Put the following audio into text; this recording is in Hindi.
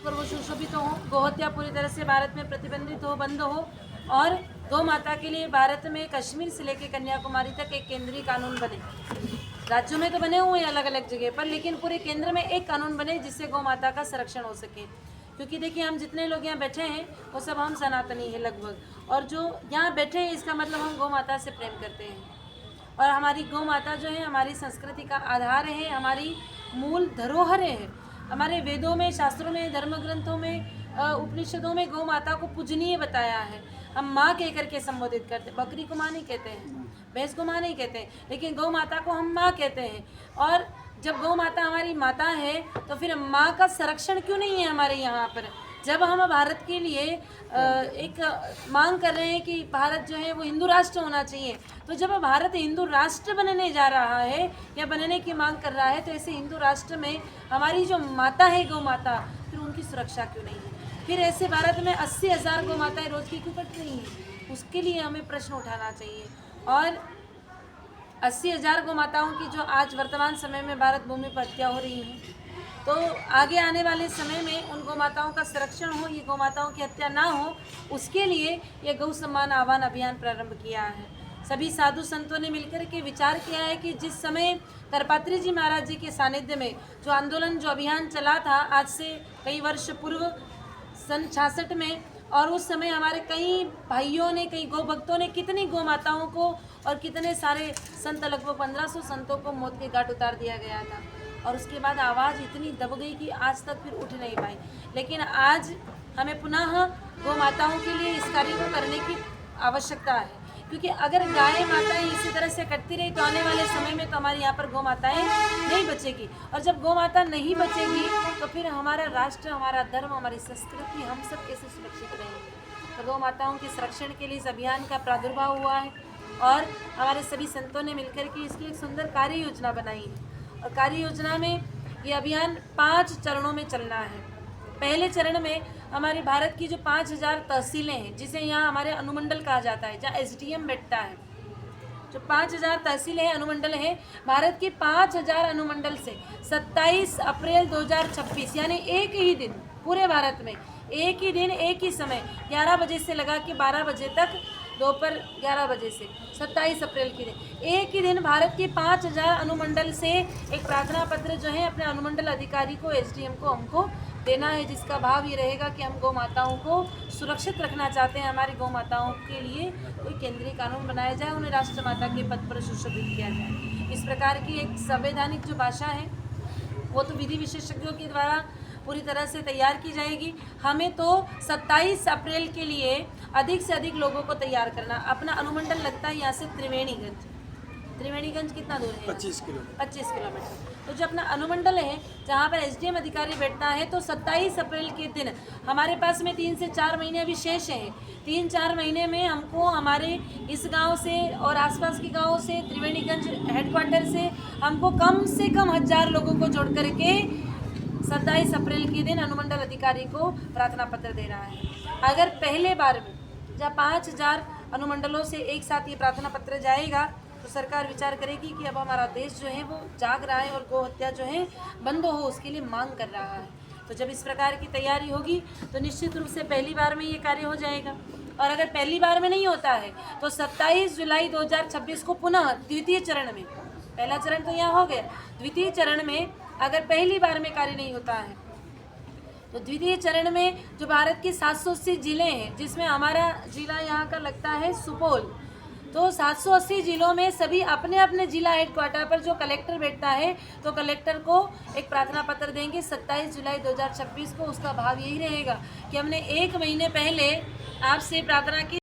पर्व सुशोभित हो, गोहत्या पूरी तरह से भारत में प्रतिबंधित हो, बंद हो और गौ माता के लिए भारत में कश्मीर से लेकर कन्याकुमारी तक एक केंद्रीय कानून बने। राज्यों में तो बने हुए हैं अलग अलग जगह पर, लेकिन पूरे केंद्र में एक कानून बने जिससे गौ माता का संरक्षण हो सके। क्योंकि देखिए, हम जितने लोग यहाँ बैठे हैं वो सब हम सनातनी हैं लगभग, और जो यहाँ बैठे हैं इसका मतलब हम गौ माता से प्रेम करते हैं। और हमारी गौ माता जो है हमारी संस्कृति का आधार है, हमारी मूल धरोहर है। हमारे वेदों में, शास्त्रों में, धर्म ग्रंथों में, उपनिषदों में गौ माता को पूजनीय बताया है। हम माँ कह करके संबोधित करते हैं। बकरी को माँ नहीं कहते हैं, भैंस को माँ नहीं कहते हैं, लेकिन गौ माता को हम माँ कहते हैं। और जब गौ माता हमारी माता है तो फिर माँ का संरक्षण क्यों नहीं है हमारे यहाँ पर? जब हम भारत के लिए एक मांग कर रहे हैं कि भारत जो है वो हिंदू राष्ट्र होना चाहिए, तो जब भारत हिंदू राष्ट्र बनने जा रहा है या बनने की मांग कर रहा है, तो ऐसे हिंदू राष्ट्र में हमारी जो माता है गौ माता, फिर उनकी सुरक्षा क्यों नहीं है? फिर ऐसे भारत में 80,000 गौ माताएँ रोज़ की क्यों कट रही हैं? उसके लिए हमें प्रश्न उठाना चाहिए। और 80,000 गौ माताओं की जो आज वर्तमान समय में भारत भूमि पर हत्या हो रही है, तो आगे आने वाले समय में उन गौ माताओं का संरक्षण हो, ये गौ माताओं की हत्या ना हो, उसके लिए ये गौ सम्मान आह्वान अभियान प्रारंभ किया है। सभी साधु संतों ने मिलकर के विचार किया है कि जिस समय करपात्री जी महाराज जी के सानिध्य में जो आंदोलन, जो अभियान चला था आज से कई वर्ष पूर्व, सन 66 में, और उस समय हमारे कई भाइयों ने, कई गौ भक्तों ने कितनी गौ माताओं को और कितने सारे संत, लगभग 1500 संतों को मौत के घाट उतार दिया गया था। और उसके बाद आवाज़ इतनी दब गई कि आज तक फिर उठ नहीं पाई। लेकिन आज हमें पुनः गौ माताओं के लिए इस कार्य को करने की आवश्यकता है, क्योंकि अगर गाय माताएं इसी तरह से कटती रही तो आने वाले समय में तो हमारे यहाँ पर गौ माताएं नहीं बचेगी। और जब गौ माता नहीं बचेगी तो फिर हमारा राष्ट्र, हमारा धर्म, हमारी संस्कृति, हम सब कैसे सुरक्षित रहेंगे? तो गौ माताओं के संरक्षण के लिए इस अभियान का प्रादुर्भाव हुआ है और हमारे सभी संतों ने मिलकर के इसकी एक सुंदर कार्य योजना बनाई है। और कार्य योजना में ये अभियान 5 चरणों में चलना है। पहले चरण में हमारे भारत की जो 5000 तहसीलें हैं, जिसे यहाँ हमारे अनुमंडल कहा जाता है, जहाँ SDM बैठता है, जो 5000 तहसीलें हैं, अनुमंडल हैं, भारत के 5000 अनुमंडल से 27 अप्रैल 2026 यानी एक ही दिन, पूरे भारत में एक ही दिन, एक ही समय, 11 बजे से लगा के 12 बजे तक, दोपहर 11 बजे से 27 अप्रैल के दिन, एक ही दिन भारत के 5000 अनुमंडल से एक प्रार्थना पत्र जो है अपने अनुमंडल अधिकारी को, SDM को, हमको देना है, जिसका भाव ये रहेगा कि हम गौ माताओं को सुरक्षित रखना चाहते हैं। हमारी गौ माताओं के लिए कोई केंद्रीय कानून बनाया जाए, उन्हें राष्ट्रमाता के पद पर सुशोभित किया जाए। इस प्रकार की एक संवैधानिक जो भाषा है वो तो विधि विशेषज्ञों के द्वारा पूरी तरह से तैयार की जाएगी। हमें तो 27 अप्रैल के लिए अधिक से अधिक लोगों को तैयार करना। अपना अनुमंडल लगता है यहाँ से त्रिवेणीगंज। त्रिवेणीगंज कितना दूर है? 25 किलोमीटर। तो जो अपना अनुमंडल है जहाँ पर SDM अधिकारी बैठता है, तो 27 अप्रैल के दिन हमारे पास में 3 से 4 महीने अभी शेष हैं। 3-4 महीने में हमको हमारे इस गांव से और आसपास के गांवों से, त्रिवेणीगंज हेडक्वार्टर से, हमको कम से कम 1000 लोगों को जोड़ करके 27 अप्रैल के दिन अनुमंडल अधिकारी को प्रार्थना पत्र देना है। अगर पहले बार में जब 5000 अनुमंडलों से एक साथ ये प्रार्थना पत्र जाएगा तो सरकार विचार करेगी कि अब हमारा देश जो है वो जाग रहा है और गौ हत्या जो है बंद हो, उसके लिए मांग कर रहा है। तो जब इस प्रकार की तैयारी होगी तो निश्चित रूप से पहली बार में ये कार्य हो जाएगा। और अगर पहली बार में नहीं होता है तो 27 जुलाई 2026 को पुनः द्वितीय चरण में, पहला चरण तो यहाँ हो गया, द्वितीय चरण में अगर पहली बार में कार्य नहीं होता है तो द्वितीय चरण में जो भारत के 780 जिले हैं, जिसमें हमारा जिला यहाँ का लगता है सुपौल, तो 780 जिलों में सभी अपने अपने जिला हेडक्वार्टर पर जो कलेक्टर बैठता है, तो कलेक्टर को एक प्रार्थना पत्र देंगे 27 जुलाई 2026 को। उसका भाव यही रहेगा कि हमने 1 महीने पहले आपसे प्रार्थना की